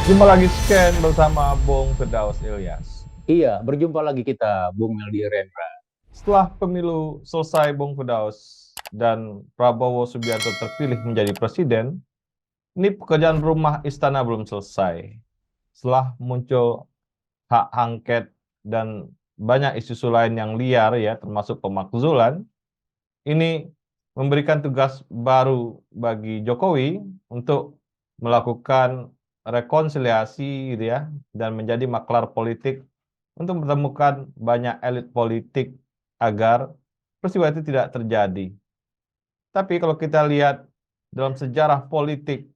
Jumpa lagi Scan bersama Bung Firdaus Ilyas. Iya, berjumpa lagi kita, Bung Meldi Rendra. Setelah pemilu selesai Bung Firdaus dan Prabowo Subianto terpilih menjadi presiden, ini pekerjaan rumah istana belum selesai. Setelah muncul hak angket dan banyak isu lain yang liar ya, termasuk pemakzulan, ini memberikan tugas baru bagi Jokowi untuk melakukan rekonsiliasi gitu ya, dan menjadi maklar politik untuk menemukan banyak elit politik agar peristiwa itu tidak terjadi. Tapi kalau kita lihat dalam sejarah politik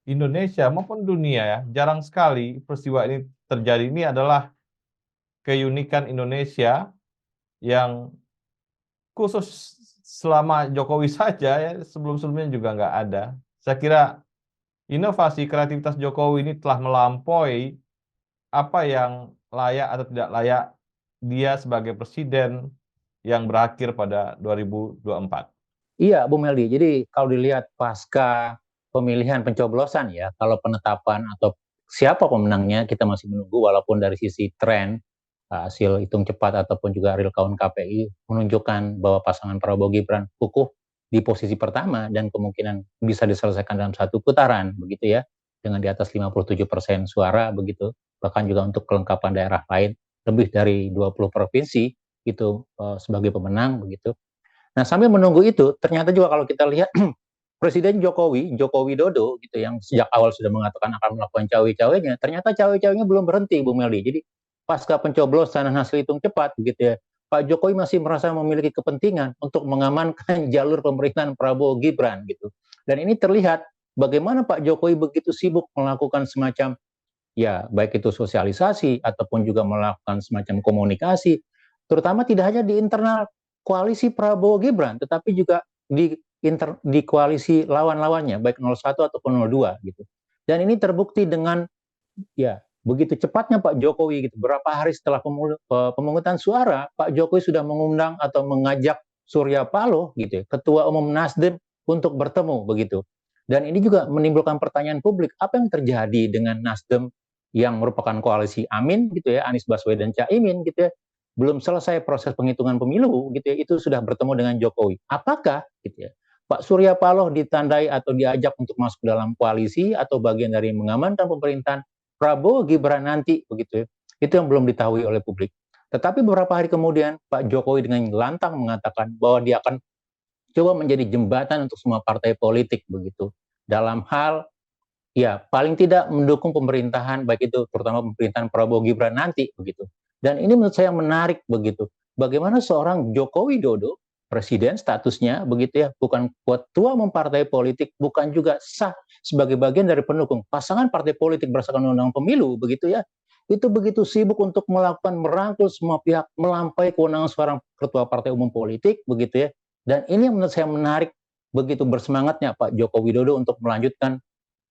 Indonesia maupun dunia ya, jarang sekali peristiwa ini terjadi. Ini adalah keunikan Indonesia yang khusus selama Jokowi saja ya, sebelum-sebelumnya juga nggak ada. Saya kira inovasi kreativitas Jokowi ini telah melampaui apa yang layak atau tidak layak dia sebagai presiden yang berakhir pada 2024. Iya, Bung Meldi. Jadi kalau dilihat pasca pemilihan pencoblosan ya, kalau penetapan atau siapa pemenangnya kita masih menunggu walaupun dari sisi tren hasil hitung cepat ataupun juga real count KPI menunjukkan bahwa pasangan Prabowo Gibran kukuh di posisi pertama dan kemungkinan bisa diselesaikan dalam satu putaran begitu ya, dengan di atas 57% suara begitu. Bahkan juga untuk kelengkapan daerah lain lebih dari 20 provinsi itu sebagai pemenang begitu. Nah, sambil menunggu itu, ternyata juga kalau kita lihat Presiden Jokowi, Joko Widodo gitu yang sejak awal sudah mengatakan akan melakukan cawe-cawenya, ternyata cawe-cawenya belum berhenti, Bu Meldi. Jadi pasca pencoblosan dan hasil hitung cepat gitu ya, Pak Jokowi masih merasa memiliki kepentingan untuk mengamankan jalur pemerintahan Prabowo Gibran gitu. Dan ini terlihat bagaimana Pak Jokowi begitu sibuk melakukan semacam ya baik itu sosialisasi ataupun juga melakukan semacam komunikasi, terutama tidak hanya di internal koalisi Prabowo Gibran, tetapi juga di koalisi lawan-lawannya, baik 01 ataupun 02 gitu. Dan ini terbukti dengan ya begitu cepatnya Pak Jokowi gitu. Berapa hari setelah pemungutan suara, Pak Jokowi sudah mengundang atau mengajak Surya Paloh gitu, ya, Ketua Umum Nasdem untuk bertemu begitu. Dan ini juga menimbulkan pertanyaan publik, apa yang terjadi dengan Nasdem yang merupakan koalisi Amin gitu ya, Anies Baswedan Caimin gitu ya, belum selesai proses penghitungan pemilu gitu ya, itu sudah bertemu dengan Jokowi. Apakah gitu ya, Pak Surya Paloh ditandai atau diajak untuk masuk dalam koalisi atau bagian dari mengamankan pemerintahan Prabowo Gibran nanti begitu ya. Itu yang belum diketahui oleh publik. Tetapi beberapa hari kemudian Pak Jokowi dengan lantang mengatakan bahwa dia akan coba menjadi jembatan untuk semua partai politik begitu. Dalam hal ya paling tidak mendukung pemerintahan baik itu terutama pemerintahan Prabowo Gibran nanti begitu. Dan ini menurut saya menarik begitu. Bagaimana seorang Joko Widodo presiden statusnya begitu ya, bukan ketua umum partai politik, bukan juga sah sebagai bagian dari pendukung pasangan partai politik berdasarkan undang-undang pemilu begitu ya. Itu begitu sibuk untuk melakukan merangkul semua pihak melampaui kewenangan seorang ketua partai umum politik begitu ya. Dan ini menurut saya menarik begitu bersemangatnya Pak Joko Widodo untuk melanjutkan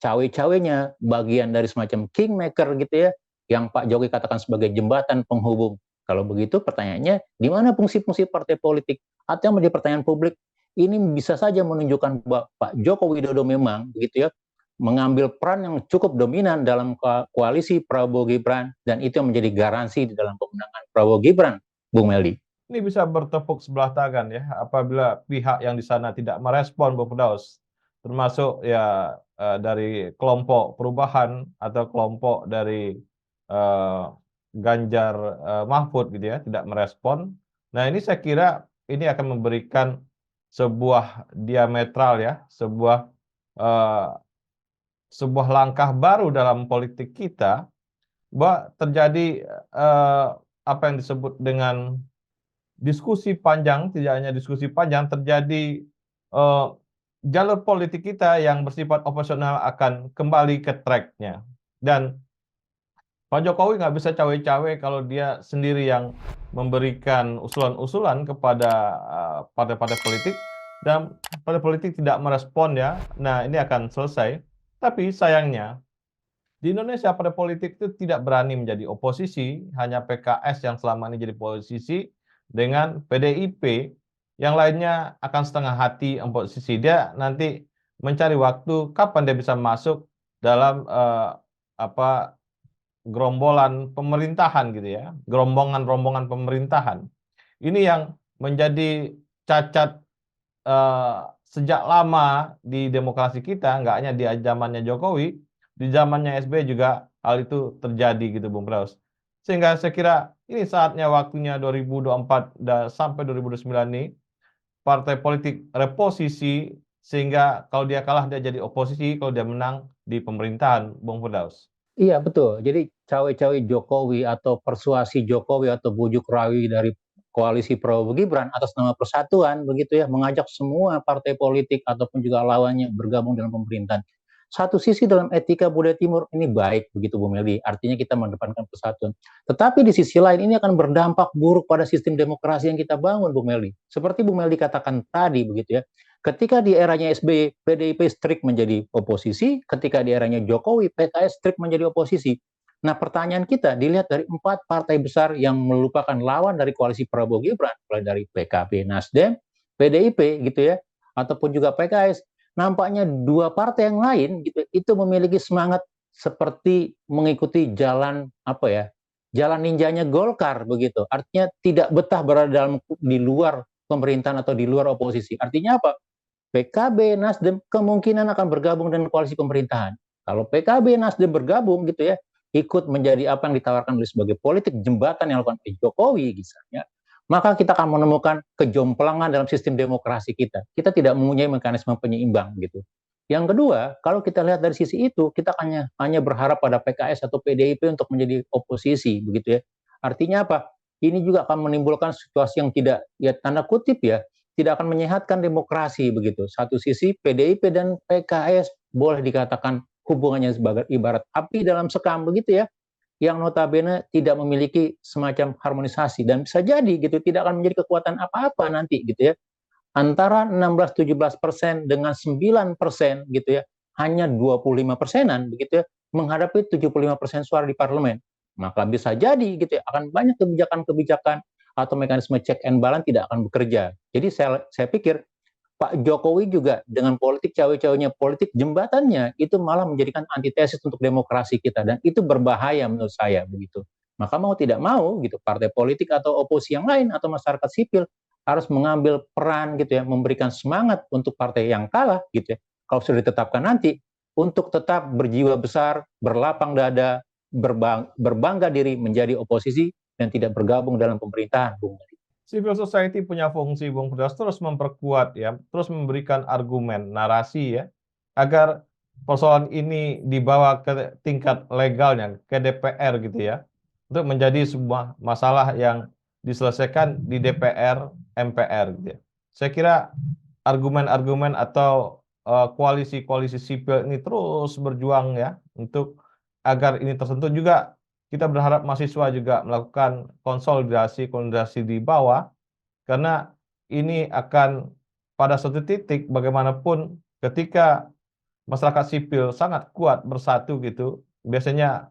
cawe-cawenya bagian dari semacam kingmaker gitu ya, yang Pak Jokowi katakan sebagai jembatan penghubung. Kalau begitu pertanyaannya, di mana fungsi-fungsi partai politik? Atau yang menjadi pertanyaan publik, ini bisa saja menunjukkan bahwa Pak Joko Widodo memang begitu ya, mengambil peran yang cukup dominan dalam koalisi Prabowo Gibran, dan itu yang menjadi garansi di dalam pemenangan Prabowo Gibran, Bung Meldi. Ini bisa bertepuk sebelah tangan ya apabila pihak yang di sana tidak merespon Bung Firdaus, termasuk ya dari kelompok perubahan atau kelompok dari eh, Ganjar Mahfud gitu ya, tidak merespon. Nah ini saya kira ini akan memberikan sebuah diametral ya, eh, sebuah langkah baru dalam politik kita, bahwa terjadi eh, apa yang disebut dengan diskusi panjang, tidak hanya diskusi panjang, terjadi eh, jalur politik kita yang bersifat operasional akan kembali ke tracknya. Dan Pak Jokowi nggak bisa cawe-cawe kalau dia sendiri yang memberikan usulan-usulan kepada partai-partai politik dan partai politik tidak merespon ya. Nah, ini akan selesai. Tapi sayangnya di Indonesia partai politik itu tidak berani menjadi oposisi, hanya PKS yang selama ini jadi oposisi dengan PDIP, yang lainnya akan setengah hati oposisi. Dia nanti mencari waktu kapan dia bisa masuk dalam apa gerombolan pemerintahan gitu ya, rombongan-rombongan pemerintahan. Ini yang menjadi cacat sejak lama di demokrasi kita, nggak hanya di zamannya Jokowi, di zamannya SBY juga hal itu terjadi gitu Bung Praus. Sehingga saya kira ini saatnya waktunya 2024 sampai 2029 ini partai politik reposisi sehingga kalau dia kalah dia jadi oposisi, kalau dia menang di pemerintahan, Bung Firdaus. Iya betul. Jadi cawe-cawe Jokowi atau persuasi Jokowi atau bujuk rayu dari koalisi Prabowo Gibran atas nama persatuan begitu ya, mengajak semua partai politik ataupun juga lawannya bergabung dalam pemerintahan. Satu sisi dalam etika budaya timur ini baik begitu Bu Meldi, artinya kita mengedepankan persatuan. Tetapi di sisi lain ini akan berdampak buruk pada sistem demokrasi yang kita bangun Bu Meldi. Seperti Bu Meldi katakan tadi begitu ya, ketika di eranya SBY, PDIP strict menjadi oposisi, ketika di eranya Jokowi, PKS strict menjadi oposisi. Nah, pertanyaan kita dilihat dari 4 partai besar yang merupakan lawan dari koalisi Prabowo Gibran, mulai dari PKB, Nasdem, PDIP gitu ya, ataupun juga PKS. Nampaknya 2 partai yang lain gitu itu memiliki semangat seperti mengikuti jalan apa ya? Jalan ninjanya Golkar begitu. Artinya tidak betah berada di luar pemerintahan atau di luar oposisi. Artinya apa? PKB, Nasdem kemungkinan akan bergabung dengan koalisi pemerintahan. Kalau PKB, Nasdem bergabung gitu ya, ikut menjadi apa yang ditawarkan oleh sebagai politik jembatan yang dilakukan Jokowi misalnya, maka kita akan menemukan kejomplangan dalam sistem demokrasi kita. Kita tidak mempunyai mekanisme penyeimbang gitu. Yang kedua, kalau kita lihat dari sisi itu, kita hanya berharap pada PKS atau PDIP untuk menjadi oposisi begitu ya. Artinya apa? Ini juga akan menimbulkan situasi yang tidak ya tanda kutip ya tidak akan menyehatkan demokrasi begitu. Satu sisi PDIP dan PKS boleh dikatakan hubungannya sebagai ibarat api dalam sekam begitu ya, yang notabene tidak memiliki semacam harmonisasi dan bisa jadi gitu tidak akan menjadi kekuatan apa-apa nanti gitu ya. Antara 16-17% dengan 9% gitu ya, hanya 25%-an begitu ya, menghadapi 75% suara di parlemen. Maka bisa jadi gitu ya, akan banyak kebijakan-kebijakan atau mekanisme check and balance tidak akan bekerja. Jadi saya pikir Pak Jokowi juga dengan politik cawe-cawenya, politik jembatannya itu malah menjadikan antitesis untuk demokrasi kita dan itu berbahaya menurut saya begitu. Maka mau tidak mau gitu partai politik atau oposisi yang lain atau masyarakat sipil harus mengambil peran gitu ya, memberikan semangat untuk partai yang kalah gitu ya. Kalau sudah ditetapkan nanti untuk tetap berjiwa besar, berlapang dada, berbangga diri menjadi oposisi dan tidak bergabung dalam pemerintahan, Bung. Civil society punya fungsi, Bung Firdaus, terus memperkuat ya, terus memberikan argumen, narasi ya, agar persoalan ini dibawa ke tingkat legalnya, ke DPR gitu ya, untuk menjadi sebuah masalah yang diselesaikan di DPR, MPR gitu ya. Saya kira argumen-argumen atau koalisi-koalisi sipil ini terus berjuang ya, untuk agar ini tersentuh juga. Kita berharap mahasiswa juga melakukan konsolidasi di bawah, karena ini akan pada suatu titik bagaimanapun ketika masyarakat sipil sangat kuat bersatu gitu, biasanya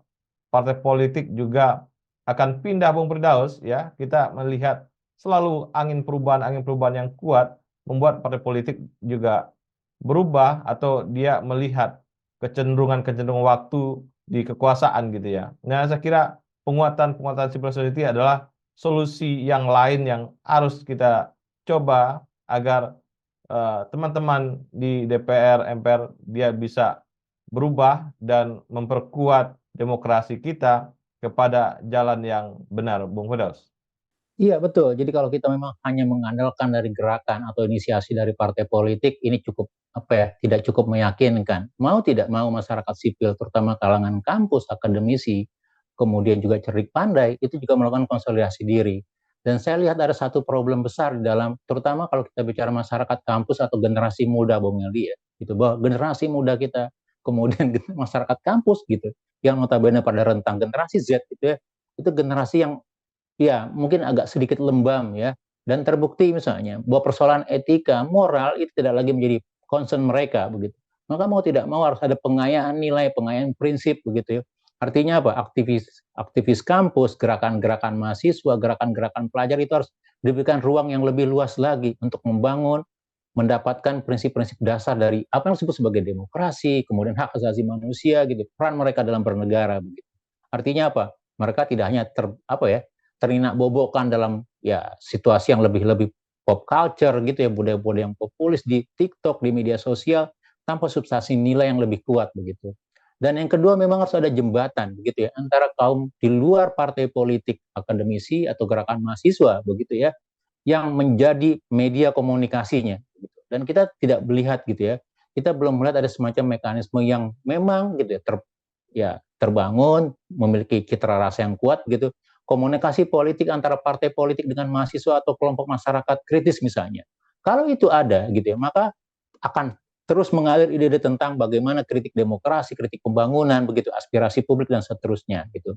partai politik juga akan pindah, Bung Firdaus ya. Kita melihat selalu angin perubahan yang kuat membuat partai politik juga berubah atau dia melihat kecenderungan waktu di kekuasaan gitu ya. Nah, saya kira penguatan civil society adalah solusi yang lain yang harus kita coba agar teman-teman di DPR, MPR dia bisa berubah dan memperkuat demokrasi kita kepada jalan yang benar, Bung Firdaus. Iya betul. Jadi kalau kita memang hanya mengandalkan dari gerakan atau inisiasi dari partai politik, ini cukup apa ya, tidak cukup meyakinkan. Mau tidak mau masyarakat sipil, terutama kalangan kampus, akademisi, kemudian juga cerdik pandai, itu juga melakukan konsolidasi diri. Dan saya lihat ada satu problem besar di dalam, terutama kalau kita bicara masyarakat kampus atau generasi muda, Bung Meldi ya, gitu bahwa generasi muda kita, kemudian masyarakat kampus gitu, yang notabene pada rentang generasi Z gitu ya, itu generasi yang ya mungkin agak sedikit lembam ya, dan terbukti misalnya bahwa persoalan etika, moral itu tidak lagi menjadi concern mereka begitu. Maka mau tidak mau harus ada pengayaan nilai, pengayaan prinsip begitu ya. Artinya apa? Aktivis kampus, gerakan-gerakan mahasiswa, gerakan-gerakan pelajar itu harus diberikan ruang yang lebih luas lagi untuk membangun mendapatkan prinsip-prinsip dasar dari apa yang disebut sebagai demokrasi, kemudian hak asasi manusia gitu, peran mereka dalam bernegara begitu. Artinya apa? Mereka tidak hanya terinak bobokan dalam ya situasi yang lebih pop culture gitu ya, budaya-budaya yang populis di TikTok, di media sosial tanpa substansi nilai yang lebih kuat begitu. Dan yang kedua memang harus ada jembatan begitu ya antara kaum di luar partai politik, akademisi atau gerakan mahasiswa begitu ya, yang menjadi media komunikasinya gitu. Dan kita tidak melihat gitu ya, kita belum melihat ada semacam mekanisme yang memang gitu ya terbangun, memiliki citra rasa yang kuat gitu, komunikasi politik antara partai politik dengan mahasiswa atau kelompok masyarakat kritis misalnya. Kalau itu ada gitu ya, maka akan terus mengalir ide-ide tentang bagaimana kritik demokrasi, kritik pembangunan, begitu aspirasi publik dan seterusnya gitu.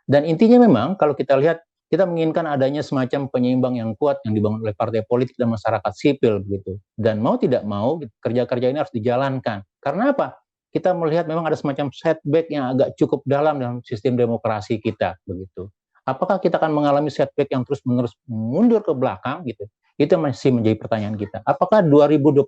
Dan intinya memang kalau kita lihat, kita menginginkan adanya semacam penyeimbang yang kuat yang dibangun oleh partai politik dan masyarakat sipil begitu. Dan mau tidak mau kerja-kerja ini harus dijalankan. Karena apa? Kita melihat memang ada semacam setback yang agak cukup dalam sistem demokrasi kita begitu. Apakah kita akan mengalami setback yang terus-menerus mundur ke belakang gitu? Itu masih menjadi pertanyaan kita. Apakah 2024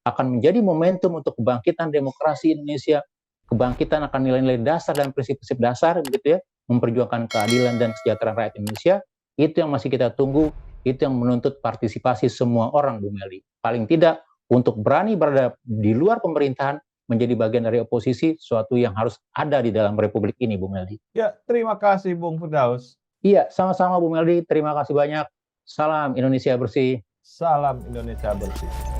akan menjadi momentum untuk kebangkitan demokrasi Indonesia, kebangkitan akan nilai-nilai dasar dan prinsip-prinsip dasar begitu ya, memperjuangkan keadilan dan kesejahteraan rakyat Indonesia. Itu yang masih kita tunggu, itu yang menuntut partisipasi semua orang, Bu Meli. Paling tidak untuk berani berada di luar pemerintahan, menjadi bagian dari oposisi, suatu yang harus ada di dalam republik ini, Bu Meldi. Ya, terima kasih Bung Firdaus. Iya, sama-sama Bu Meldi, terima kasih banyak. Salam Indonesia bersih. Salam Indonesia bersih.